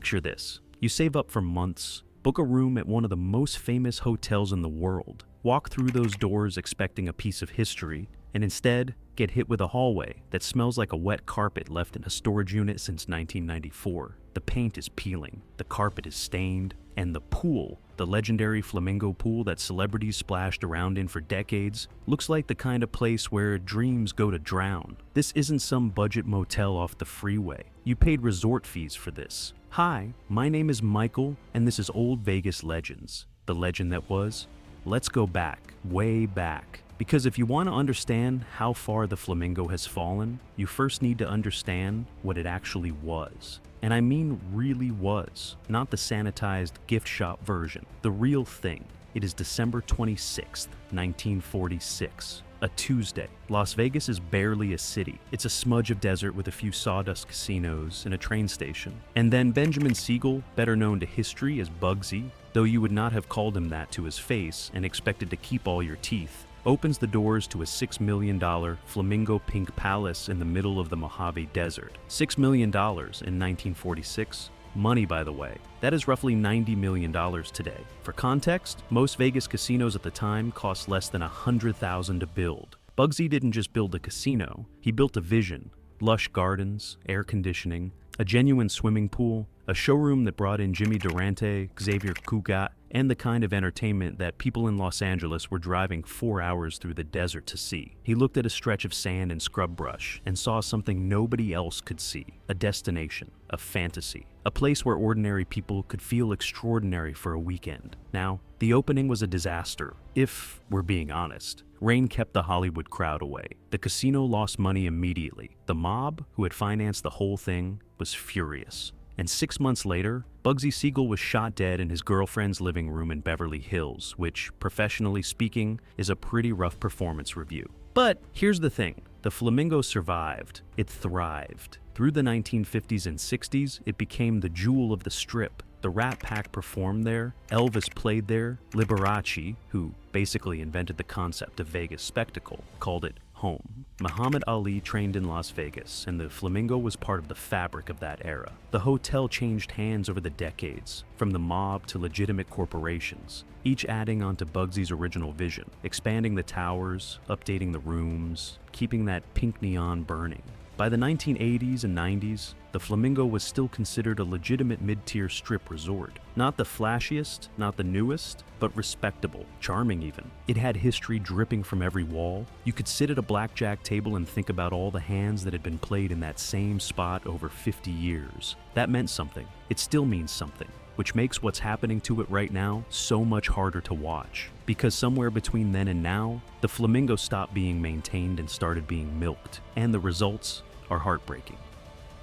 Picture this. You save up for months, book a room at one of the most famous hotels in the world, walk through those doors expecting a piece of history, and instead get hit with a hallway that smells like a wet carpet left in a storage unit since 1994. The paint is peeling, the carpet is stained, and the pool, the legendary Flamingo pool that celebrities splashed around in for decades, looks like the kind of place where dreams go to drown. This isn't some budget motel off the freeway. You paid resort fees for this. Hi, my name is Michael, and this is Old Vegas Legends. The legend that was. Let's go back, way back. Because if you want to understand how far the Flamingo has fallen, you first need to understand what it actually was. And I mean really was, not the sanitized gift shop version. The real thing. It is December 26th, 1946. A Tuesday. Las Vegas is barely a city. It's a smudge of desert with a few sawdust casinos and a train station. And then Benjamin Siegel, better known to history as Bugsy, though you would not have called him that to his face and expected to keep all your teeth, opens the doors to a $6 million flamingo pink palace in the middle of the Mojave Desert. $6 million in 1946? Money, by the way. That is roughly $90 million today. For context, most Vegas casinos at the time cost less than $100,000 to build. Bugsy didn't just build a casino, he built a vision. Lush gardens, air conditioning, a genuine swimming pool, a showroom that brought in Jimmy Durante, Xavier Cugat, and the kind of entertainment that people in Los Angeles were driving 4 hours through the desert to see. He looked at a stretch of sand and scrub brush and saw something nobody else could see. A destination, a fantasy, a place where ordinary people could feel extraordinary for a weekend. Now, the opening was a disaster, if we're being honest. Rain kept the Hollywood crowd away. The casino lost money immediately. The mob, who had financed the whole thing, was furious. And 6 months later, Bugsy Siegel was shot dead in his girlfriend's living room in Beverly Hills, which, professionally speaking, is a pretty rough performance review. But here's the thing. The Flamingo survived. It thrived. Through the 1950s and 60s, it became the jewel of the Strip. The Rat Pack performed there, Elvis played there, Liberace, who basically invented the concept of Vegas spectacle, called it home. Muhammad Ali trained in Las Vegas, and the Flamingo was part of the fabric of that era. The hotel changed hands over the decades, from the mob to legitimate corporations, each adding onto Bugsy's original vision, expanding the towers, updating the rooms, keeping that pink neon burning. By the 1980s and 90s, the Flamingo was still considered a legitimate mid-tier strip resort. Not the flashiest, not the newest, but respectable, charming even. It had history dripping from every wall. You could sit at a blackjack table and think about all the hands that had been played in that same spot over 50 years. That meant something. It still means something, which makes what's happening to it right now so much harder to watch. Because somewhere between then and now, the Flamingo stopped being maintained and started being milked. And the results are heartbreaking.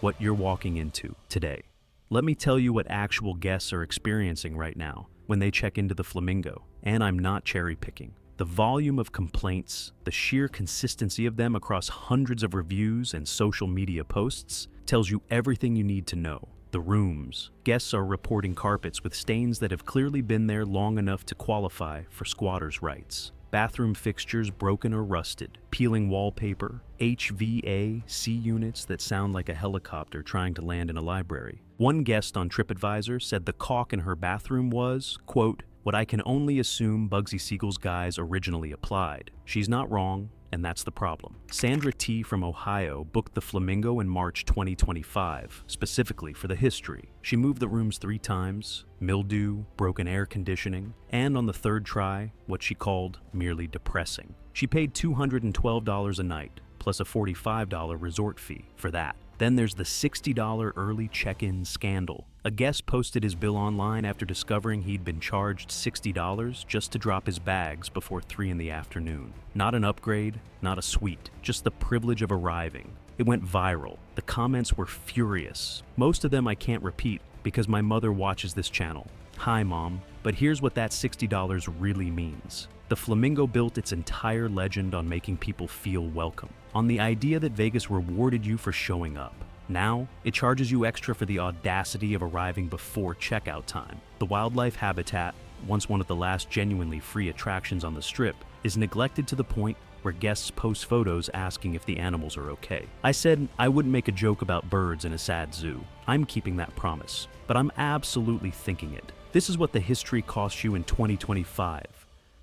What you're walking into today. Let me tell you what actual guests are experiencing right now when they check into the Flamingo. And I'm not cherry picking. The volume of complaints, the sheer consistency of them across hundreds of reviews and social media posts tells you everything you need to know. The rooms. Guests are reporting carpets with stains that have clearly been there long enough to qualify for squatters' rights. Bathroom fixtures broken or rusted, peeling wallpaper, HVAC units that sound like a helicopter trying to land in a library. One guest on TripAdvisor said the caulk in her bathroom was, quote, what I can only assume Bugsy Siegel's guys originally applied. She's not wrong, and that's the problem. Sandra T. from Ohio booked the Flamingo in March 2025, specifically for the history. She moved the rooms 3 times, mildew, broken air conditioning, and on the 3rd try, what she called merely depressing. She paid $212 a night, plus a $45 resort fee for that. Then there's the $60 early check-in scandal. A guest posted his bill online after discovering he'd been charged $60 just to drop his bags before 3 in the afternoon. Not an upgrade, not a suite, just the privilege of arriving. It went viral. The comments were furious. Most of them I can't repeat because my mother watches this channel. Hi, Mom. But here's what that $60 really means. The Flamingo built its entire legend on making people feel welcome, on the idea that Vegas rewarded you for showing up. Now, it charges you extra for the audacity of arriving before checkout time. The wildlife habitat, once one of the last genuinely free attractions on the Strip, is neglected to the point where guests post photos asking if the animals are okay. I said I wouldn't make a joke about birds in a sad zoo. I'm keeping that promise, but I'm absolutely thinking it. This is what the history cost you in 2025.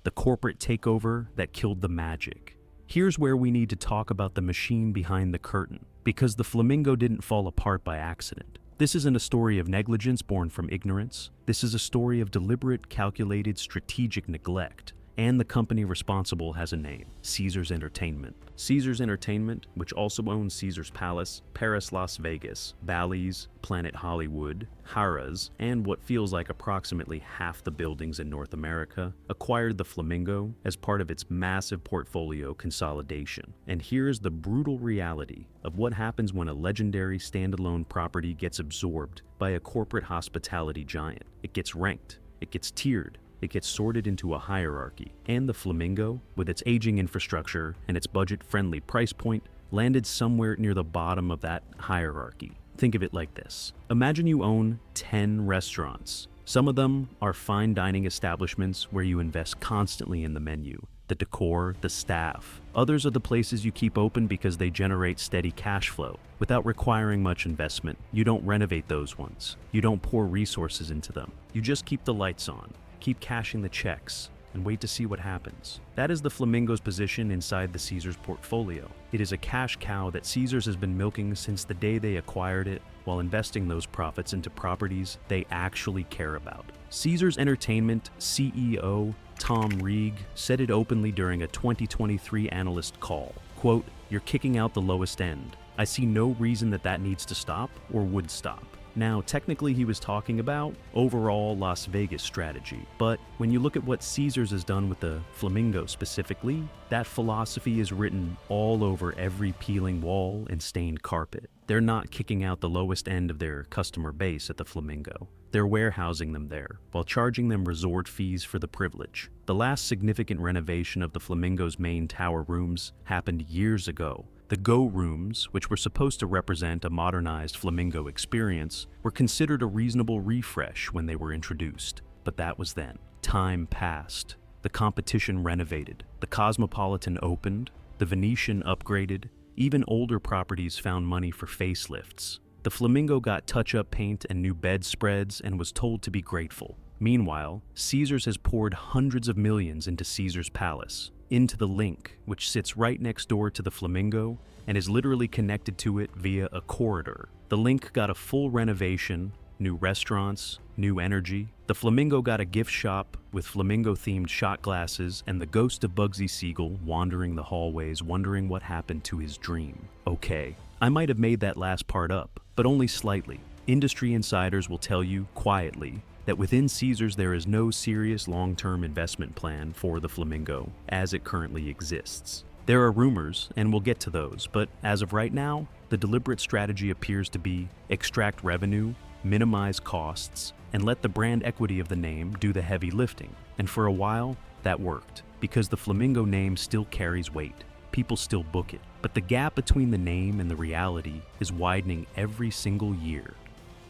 The corporate takeover that killed the magic. Here's where we need to talk about the machine behind the curtain, because the Flamingo didn't fall apart by accident. This isn't a story of negligence born from ignorance. This is a story of deliberate, calculated, strategic neglect. And the company responsible has a name: Caesars Entertainment. Caesars Entertainment, which also owns Caesars Palace, Paris Las Vegas, Bally's, Planet Hollywood, Harrah's, and what feels like approximately half the buildings in North America, acquired the Flamingo as part of its massive portfolio consolidation. And here's the brutal reality of what happens when a legendary standalone property gets absorbed by a corporate hospitality giant. It gets ranked, it gets tiered, it gets sorted into a hierarchy, and the Flamingo, with its aging infrastructure and its budget-friendly price point, landed somewhere near the bottom of that hierarchy. Think of it like this. Imagine you own 10 restaurants. Some of them are fine dining establishments where you invest constantly in the menu, the decor, the staff. Others are the places you keep open because they generate steady cash flow. Without requiring much investment, you don't renovate those ones. You don't pour resources into them. You just keep the lights on. Keep cashing the checks, and wait to see what happens. That is the Flamingo's position inside the Caesars portfolio. It is a cash cow that Caesars has been milking since the day they acquired it, while investing those profits into properties they actually care about. Caesars Entertainment CEO Tom Reeg said it openly during a 2023 analyst call. Quote, "You're kicking out the lowest end. I see no reason that needs to stop or would stop." Now, technically he was talking about overall Las Vegas strategy, but when you look at what Caesars has done with the Flamingo specifically, that philosophy is written all over every peeling wall and stained carpet. They're not kicking out the lowest end of their customer base at the Flamingo. They're warehousing them there, while charging them resort fees for the privilege. The last significant renovation of the Flamingo's main tower rooms happened years ago. The Go rooms, which were supposed to represent a modernized Flamingo experience, were considered a reasonable refresh when they were introduced. But that was then. Time passed. The competition renovated. The Cosmopolitan opened. The Venetian upgraded. Even older properties found money for facelifts. The Flamingo got touch-up paint and new bedspreads and was told to be grateful. Meanwhile, Caesars has poured hundreds of millions into Caesars Palace, into the Link, which sits right next door to the Flamingo and is literally connected to it via a corridor. The Link got a full renovation, new restaurants, new energy. The Flamingo got a gift shop with Flamingo-themed shot glasses and the ghost of Bugsy Siegel wandering the hallways wondering what happened to his dream. Okay, I might have made that last part up, but only slightly. Industry insiders will tell you, quietly, that within Caesars there is no serious long-term investment plan for the Flamingo as it currently exists. There are rumors, and we'll get to those, but as of right now, the deliberate strategy appears to be extract revenue, minimize costs, and let the brand equity of the name do the heavy lifting. And for a while, that worked, because the Flamingo name still carries weight. People still book it. But the gap between the name and the reality is widening every single year.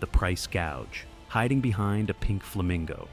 The price gouge, hiding behind a pink flamingo.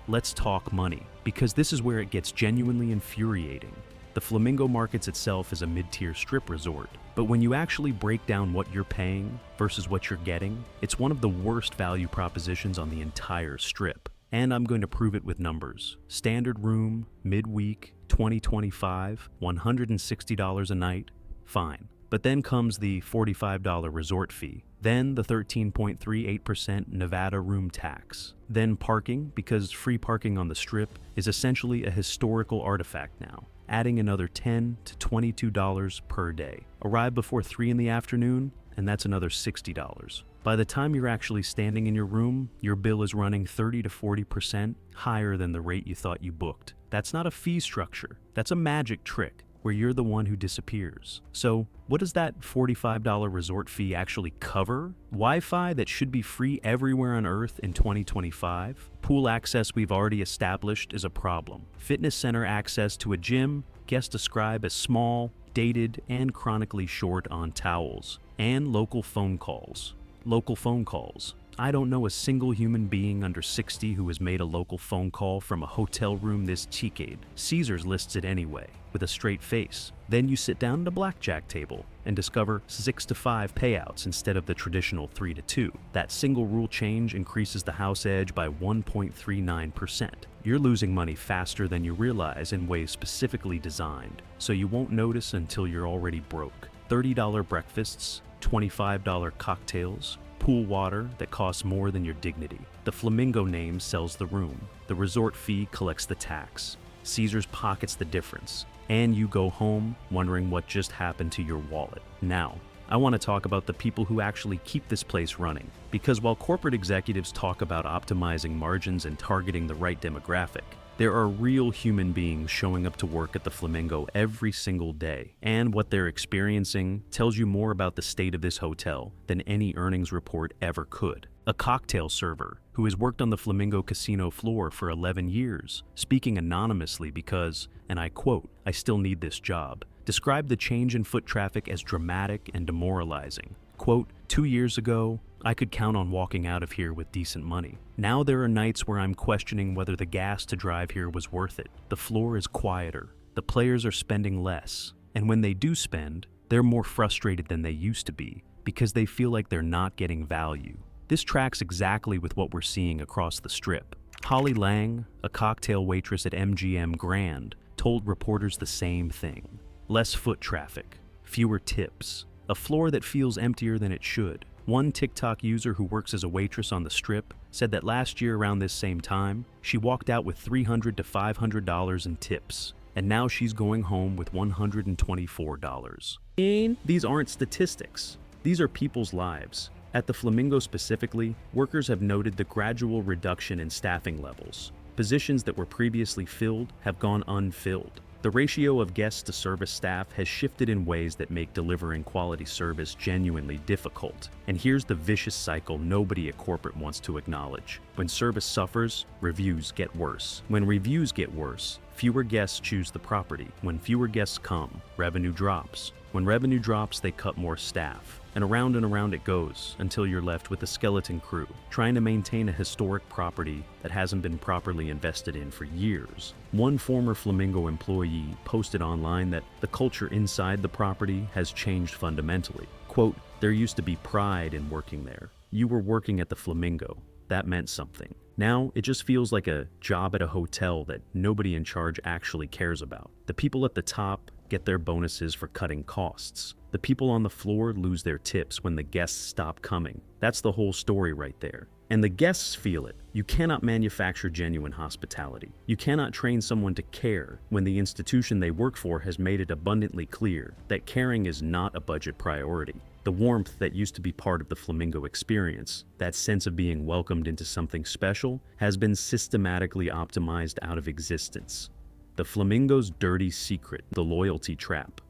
Let's talk money, because this is where it gets genuinely infuriating. The Flamingo markets itself as a mid-tier strip resort, but when you actually break down what you're paying versus what you're getting, it's one of the worst value propositions on the entire strip. And I'm going to prove it with numbers. Standard room, midweek, 2025, $160 a night, fine. But then comes the $45 resort fee. Then the 13.38% Nevada room tax. Then parking, because free parking on the Strip is essentially a historical artifact now, adding another $10 to $22 per day. Arrive before 3 in the afternoon, and that's another $60. By the time you're actually standing in your room, your bill is running 30 to 40% higher than the rate you thought you booked. That's not a fee structure. That's a magic trick where you're the one who disappears. So, what does that $45 resort fee actually cover? Wi-Fi that should be free everywhere on Earth in 2025? Pool access we've already established is a problem. Fitness center access to a gym, guests describe as small, dated, and chronically short on towels. And local phone calls. Local phone calls. I don't know a single human being under 60 who has made a local phone call from a hotel room this cheekade. Caesars lists it anyway, with a straight face. Then you sit down at a blackjack table and discover 6-5 payouts instead of the traditional 3-2. That single rule change increases the house edge by 1.39%. You're losing money faster than you realize in ways specifically designed, so you won't notice until you're already broke. $30 breakfasts, $25 cocktails, pool water that costs more than your dignity. The Flamingo name sells the room. The resort fee collects the tax. Caesars pockets the difference. And you go home wondering what just happened to your wallet. Now, I want to talk about the people who actually keep this place running. Because while corporate executives talk about optimizing margins and targeting the right demographic, there are real human beings showing up to work at the Flamingo every single day, and what they're experiencing tells you more about the state of this hotel than any earnings report ever could. A cocktail server who has worked on the Flamingo casino floor for 11 years, speaking anonymously because, and I quote, "I still need this job," described the change in foot traffic as dramatic and demoralizing. Quote, 2 years ago, I could count on walking out of here with decent money. Now there are nights where I'm questioning whether the gas to drive here was worth it. The floor is quieter. The players are spending less. And when they do spend, they're more frustrated than they used to be because they feel like they're not getting value. This tracks exactly with what we're seeing across the Strip. Holly Lang, a cocktail waitress at MGM Grand, told reporters the same thing. Less foot traffic, fewer tips, a floor that feels emptier than it should. One TikTok user who works as a waitress on the Strip said that last year around this same time, she walked out with $300 to $500 in tips, and now she's going home with $124. These aren't statistics. These are people's lives. At the Flamingo specifically, workers have noted the gradual reduction in staffing levels. Positions that were previously filled have gone unfilled. The ratio of guests to service staff has shifted in ways that make delivering quality service genuinely difficult. And here's the vicious cycle nobody at corporate wants to acknowledge. When service suffers, reviews get worse. When reviews get worse, fewer guests choose the property. When fewer guests come, revenue drops. When revenue drops, they cut more staff. And around it goes until you're left with a skeleton crew, trying to maintain a historic property that hasn't been properly invested in for years. One former Flamingo employee posted online that the culture inside the property has changed fundamentally. Quote, "There used to be pride in working there. You were working at the Flamingo. That meant something. Now, it just feels like a job at a hotel that nobody in charge actually cares about. The people at the top get their bonuses for cutting costs. The people on the floor lose their tips when the guests stop coming. That's the whole story right there. And the guests feel it. You cannot manufacture genuine hospitality. You cannot train someone to care when the institution they work for has made it abundantly clear that caring is not a budget priority. The warmth that used to be part of the Flamingo experience, that sense of being welcomed into something special, has been systematically optimized out of existence. The Flamingo's dirty secret, the loyalty trap.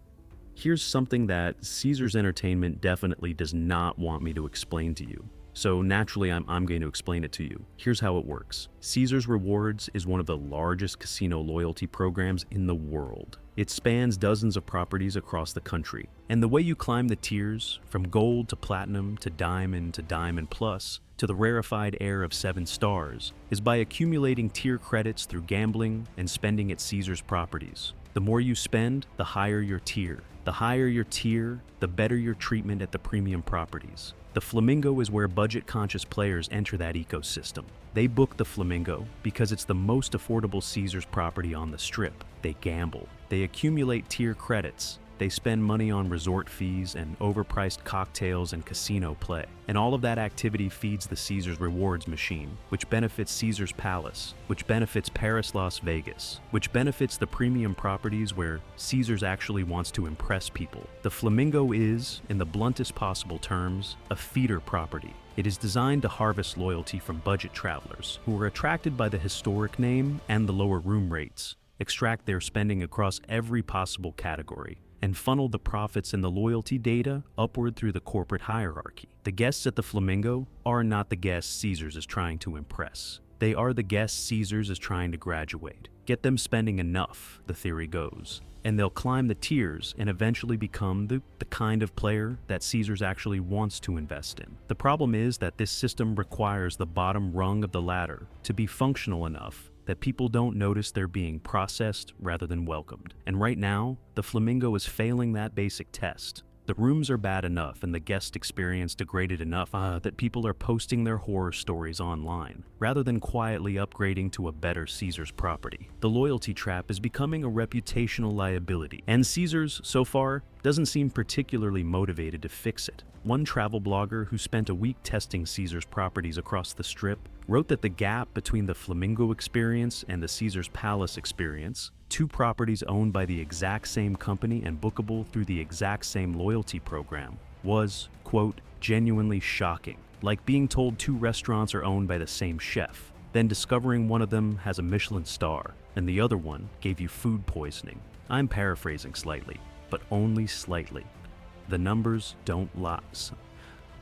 Here's something that Caesars Entertainment definitely does not want me to explain to you. So naturally, I'm going to explain it to you. Here's how it works. Caesars Rewards is one of the largest casino loyalty programs in the world. It spans dozens of properties across the country. And the way you climb the tiers, from gold to platinum to diamond plus, to the rarefied air of 7 stars, is by accumulating tier credits through gambling and spending at Caesars properties. The more you spend, the higher your tier. The higher your tier, the better your treatment at the premium properties. The Flamingo is where budget-conscious players enter that ecosystem. They book the Flamingo because it's the most affordable Caesars property on the Strip. They gamble. They accumulate tier credits. They spend money on resort fees and overpriced cocktails and casino play. And all of that activity feeds the Caesars Rewards machine, which benefits Caesars Palace, which benefits Paris Las Vegas, which benefits the premium properties where Caesars actually wants to impress people. The Flamingo is, in the bluntest possible terms, a feeder property. It is designed to harvest loyalty from budget travelers who are attracted by the historic name and the lower room rates, extract their spending across every possible category, and funnel the profits and the loyalty data upward through the corporate hierarchy. The guests at the Flamingo are not the guests Caesars is trying to impress. They are the guests Caesars is trying to graduate. Get them spending enough, the theory goes, and they'll climb the tiers and eventually become the kind of player that Caesars actually wants to invest in. The problem is that this system requires the bottom rung of the ladder to be functional enough that people don't notice they're being processed rather than welcomed. And right now, the Flamingo is failing that basic test. The rooms are bad enough and the guest experience degraded enough that people are posting their horror stories online, rather than quietly upgrading to a better Caesars property. The loyalty trap is becoming a reputational liability, and Caesars, so far, doesn't seem particularly motivated to fix it. One travel blogger who spent a week testing Caesars properties across the Strip wrote that the gap between the Flamingo experience and the Caesars Palace experience, two properties owned by the exact same company and bookable through the exact same loyalty program, was, quote, genuinely shocking. Like being told two restaurants are owned by the same chef, then discovering one of them has a Michelin star and the other one gave you food poisoning. I'm paraphrasing slightly, but only slightly. The numbers don't lie.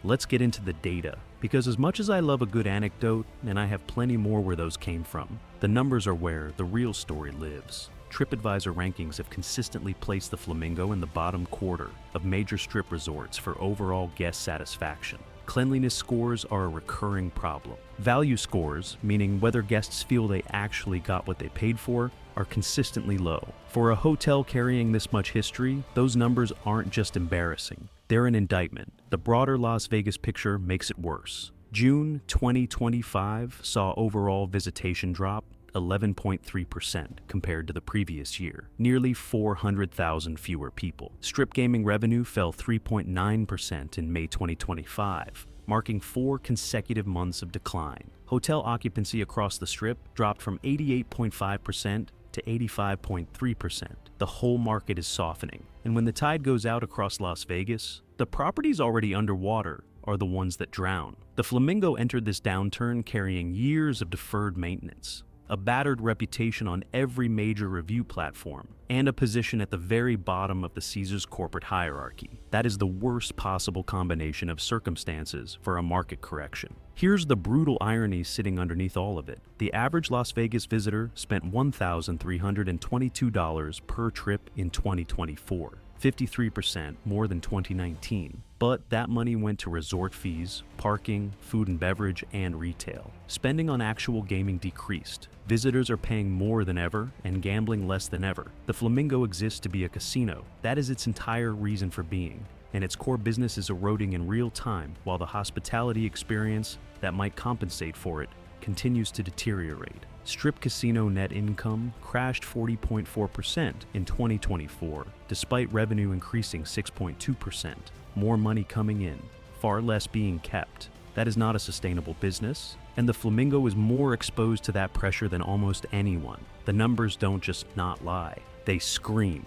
Let's get into the data, because as much as I love a good anecdote, and I have plenty more where those came from, the numbers are where the real story lives. TripAdvisor rankings have consistently placed the Flamingo in the bottom quarter of major Strip resorts for overall guest satisfaction. Cleanliness scores are a recurring problem. Value scores, meaning whether guests feel they actually got what they paid for, are consistently low. For a hotel carrying this much history, those numbers aren't just embarrassing. They're an indictment. The broader Las Vegas picture makes it worse. June 2025 saw overall visitation drop 11.3% compared to the previous year, nearly 400,000 fewer people. Strip gaming revenue fell 3.9% in May 2025, marking 4 consecutive months of decline. Hotel occupancy across the Strip dropped from 88.5% to 85.3%. The whole market is softening, and when the tide goes out across Las Vegas, the properties already underwater are the ones that drown. The Flamingo entered this downturn carrying years of deferred maintenance, a battered reputation on every major review platform, and a position at the very bottom of the Caesars corporate hierarchy. That is the worst possible combination of circumstances for a market correction. Here's the brutal irony sitting underneath all of it. The average Las Vegas visitor spent $1,322 per trip in 2024, 53% more than 2019. But that money went to resort fees, parking, food and beverage, and retail. Spending on actual gaming decreased. Visitors are paying more than ever and gambling less than ever. The Flamingo exists to be a casino. That is its entire reason for being, and its core business is eroding in real time while the hospitality experience that might compensate for it continues to deteriorate. Strip casino net income crashed 40.4% in 2024, despite revenue increasing 6.2%. More money coming in, far less being kept. That is not a sustainable business, and the Flamingo is more exposed to that pressure than almost anyone. The numbers don't just not lie, they scream.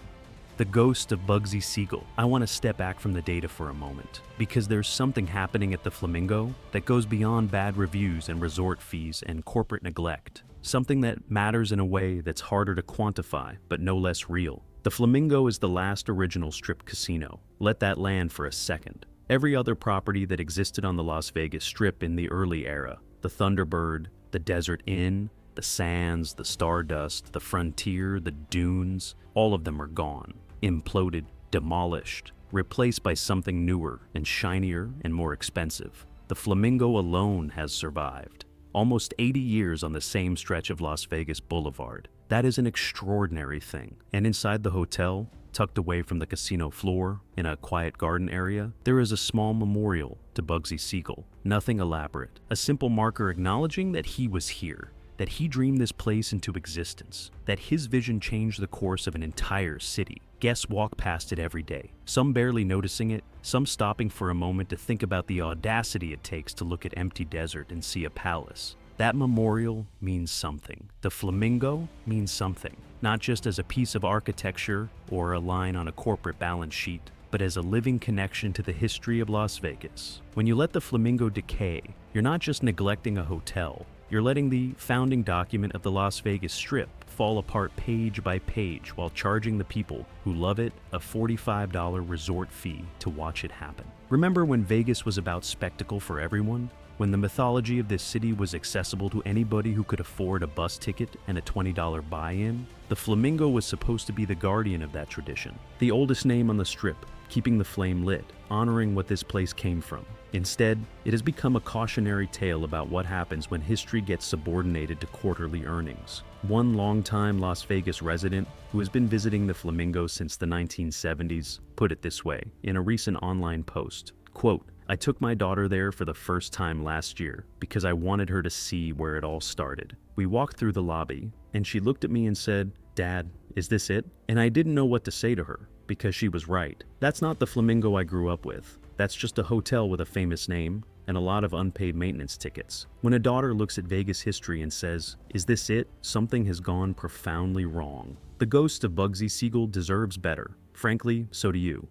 The ghost of Bugsy Siegel. I want to step back from the data for a moment, because there's something happening at the Flamingo that goes beyond bad reviews and resort fees and corporate neglect. Something that matters in a way that's harder to quantify, but no less real. The Flamingo is the last original Strip casino. Let that land for a second. Every other property that existed on the Las Vegas Strip in the early era, the Thunderbird, the Desert Inn, the Sands, the Stardust, the Frontier, the Dunes, all of them are gone, imploded, demolished, replaced by something newer and shinier and more expensive. The Flamingo alone has survived. Almost 80 years on the same stretch of Las Vegas Boulevard. That is an extraordinary thing. And inside the hotel, tucked away from the casino floor, in a quiet garden area, there is a small memorial to Bugsy Siegel. Nothing elaborate. A simple marker acknowledging that he was here, that he dreamed this place into existence, that his vision changed the course of an entire city. Guests walk past it every day, some barely noticing it, some stopping for a moment to think about the audacity it takes to look at empty desert and see a palace. That memorial means something. The Flamingo means something, not just as a piece of architecture or a line on a corporate balance sheet, but as a living connection to the history of Las Vegas. When you let the Flamingo decay, you're not just neglecting a hotel, you're letting the founding document of the Las Vegas Strip fall apart page by page while charging the people who love it a $45 resort fee to watch it happen. Remember when Vegas was about spectacle for everyone? when the mythology of this city was accessible to anybody who could afford a bus ticket and a $20 buy-in, the Flamingo was supposed to be the guardian of that tradition. The oldest name on the Strip, keeping the flame lit, honoring what this place came from. Instead, it has become a cautionary tale about what happens when history gets subordinated to quarterly earnings. One longtime Las Vegas resident, who has been visiting the Flamingo since the 1970s, put it this way in a recent online post, quote, "I took my daughter there for the first time last year because I wanted her to see where it all started. We walked through the lobby, and she looked at me and said, 'Dad, is this it?' And I didn't know what to say to her, because she was right. That's not the Flamingo I grew up with. That's just a hotel with a famous name and a lot of unpaid maintenance tickets. When a daughter looks at Vegas history and says, 'Is this it?' something has gone profoundly wrong. The ghost of Bugsy Siegel deserves better. Frankly, so do you.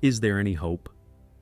Is there any hope?"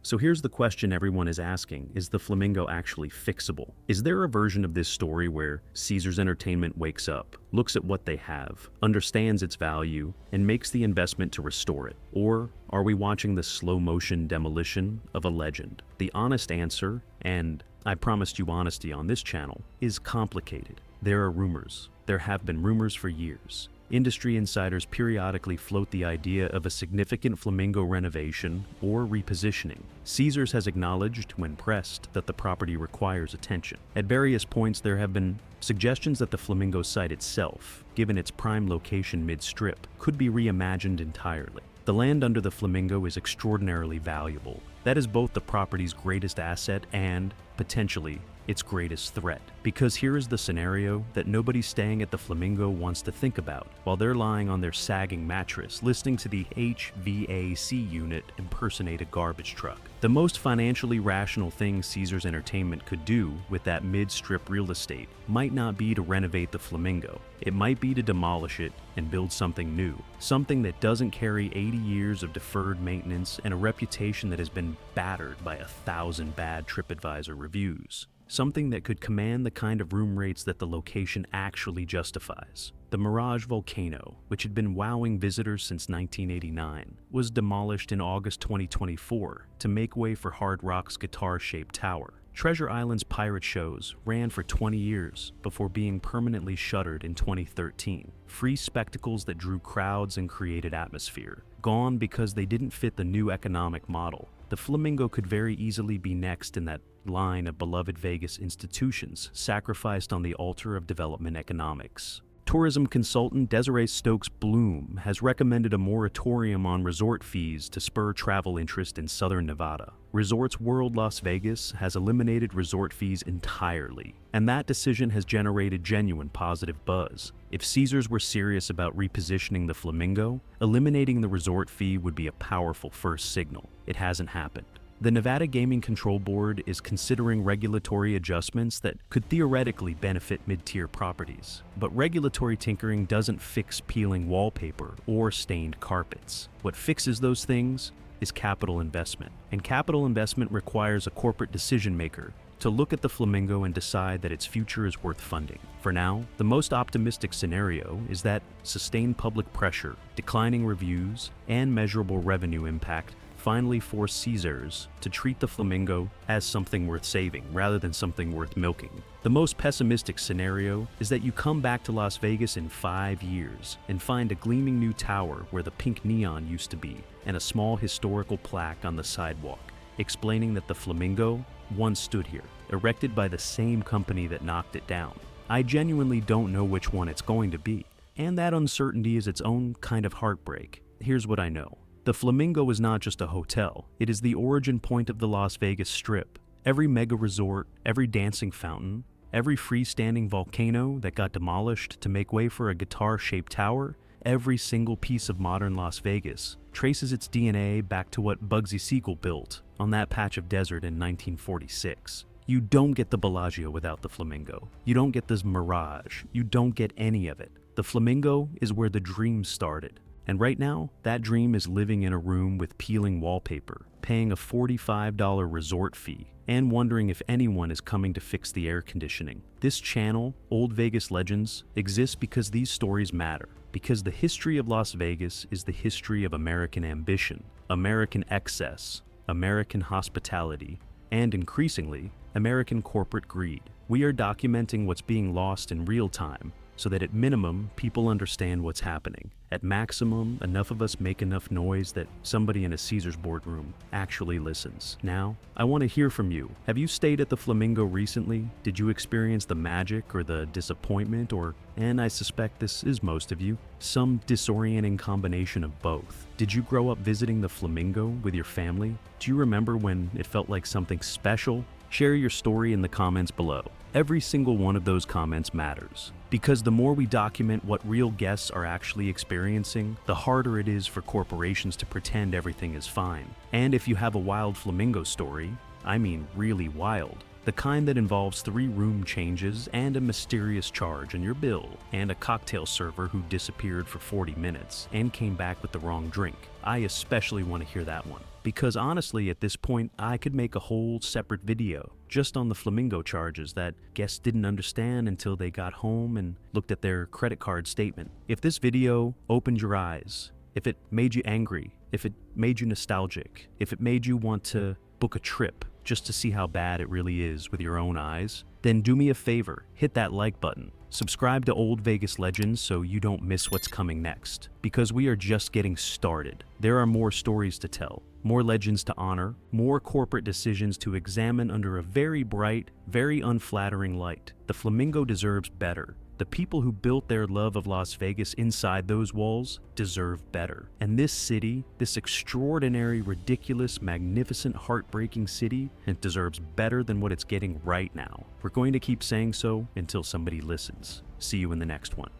So here's the question everyone is asking: is the Flamingo actually fixable? Is there a version of this story where Caesars Entertainment wakes up, looks at what they have, understands its value, and makes the investment to restore it? Or are we watching the slow-motion demolition of a legend? The honest answer, and I promised you honesty on this channel, is complicated. There are rumors. There have been rumors for years. Industry insiders periodically float the idea of a significant Flamingo renovation or repositioning. Caesars has acknowledged, when pressed, that the property requires attention. At various points, there have been suggestions that the Flamingo site itself, given its prime location mid-strip, could be reimagined entirely. The land under the Flamingo is extraordinarily valuable. That is both the property's greatest asset and, potentially, its greatest threat. Because here is the scenario that nobody staying at the Flamingo wants to think about while they're lying on their sagging mattress listening to the HVAC unit impersonate a garbage truck. The most financially rational thing Caesars Entertainment could do with that mid-strip real estate might not be to renovate the Flamingo. It might be to demolish it and build something new. Something that doesn't carry 80 years of deferred maintenance and a reputation that has been battered by 1,000 bad TripAdvisor reviews. Something that could command the kind of room rates that the location actually justifies. The Mirage Volcano, which had been wowing visitors since 1989, was demolished in August 2024 to make way for Hard Rock's guitar-shaped tower. Treasure Island's pirate shows ran for 20 years before being permanently shuttered in 2013. Free spectacles that drew crowds and created atmosphere, gone because they didn't fit the new economic model. The Flamingo could very easily be next in that line of beloved Vegas institutions sacrificed on the altar of development economics. Tourism consultant Desiree Stokes Bloom has recommended a moratorium on resort fees to spur travel interest in southern Nevada. Resorts World Las Vegas has eliminated resort fees entirely, and that decision has generated genuine positive buzz. If Caesars were serious about repositioning the Flamingo, eliminating the resort fee would be a powerful first signal. It hasn't happened. The Nevada Gaming Control Board is considering regulatory adjustments that could theoretically benefit mid-tier properties. But regulatory tinkering doesn't fix peeling wallpaper or stained carpets. What fixes those things is capital investment. And capital investment requires a corporate decision maker to look at the Flamingo and decide that its future is worth funding. For now, the most optimistic scenario is that sustained public pressure, declining reviews, and measurable revenue impact finally force Caesars to treat the Flamingo as something worth saving rather than something worth milking. The most pessimistic scenario is that you come back to Las Vegas in 5 years and find a gleaming new tower where the pink neon used to be and a small historical plaque on the sidewalk explaining that the Flamingo once stood here, erected by the same company that knocked it down. I genuinely don't know which one it's going to be, and that uncertainty is its own kind of heartbreak. Here's what I know. The Flamingo is not just a hotel, it is the origin point of the Las Vegas Strip. Every mega resort, every dancing fountain, every freestanding volcano that got demolished to make way for a guitar-shaped tower, every single piece of modern Las Vegas traces its DNA back to what Bugsy Siegel built on that patch of desert in 1946. You don't get the Bellagio without the Flamingo. You don't get this Mirage. You don't get any of it. The Flamingo is where the dream started. And right now, that dream is living in a room with peeling wallpaper, paying a $45 resort fee, and wondering if anyone is coming to fix the air conditioning. This channel, Old Vegas Legends, exists because these stories matter. Because the history of Las Vegas is the history of American ambition, American excess, American hospitality, and increasingly, American corporate greed. We are documenting what's being lost in real time, so that at minimum, people understand what's happening. At maximum, enough of us make enough noise that somebody in a Caesars boardroom actually listens. Now, I want to hear from you. Have you stayed at the Flamingo recently? Did you experience the magic or the disappointment or, and I suspect this is most of you, some disorienting combination of both? Did you grow up visiting the Flamingo with your family? Do you remember when it felt like something special? Share your story in the comments below. Every single one of those comments matters, because the more we document what real guests are actually experiencing, the harder it is for corporations to pretend everything is fine. And if you have a wild flamingo story, I mean really wild, the kind that involves 3 room changes and a mysterious charge on your bill, and a cocktail server who disappeared for 40 minutes and came back with the wrong drink, I especially want to hear that one. Because honestly, at this point, I could make a whole separate video just on the Flamingo charges that guests didn't understand until they got home and looked at their credit card statement. If this video opened your eyes, if it made you angry, if it made you nostalgic, if it made you want to book a trip just to see how bad it really is with your own eyes, then do me a favor, hit that like button. Subscribe to Old Vegas Legends so you don't miss what's coming next, because we are just getting started. There are more stories to tell, more legends to honor, more corporate decisions to examine under a very bright, very unflattering light. The Flamingo deserves better. The people who built their love of Las Vegas inside those walls deserve better. And this city, this extraordinary, ridiculous, magnificent, heartbreaking city, it deserves better than what it's getting right now. We're going to keep saying so until somebody listens. See you in the next one.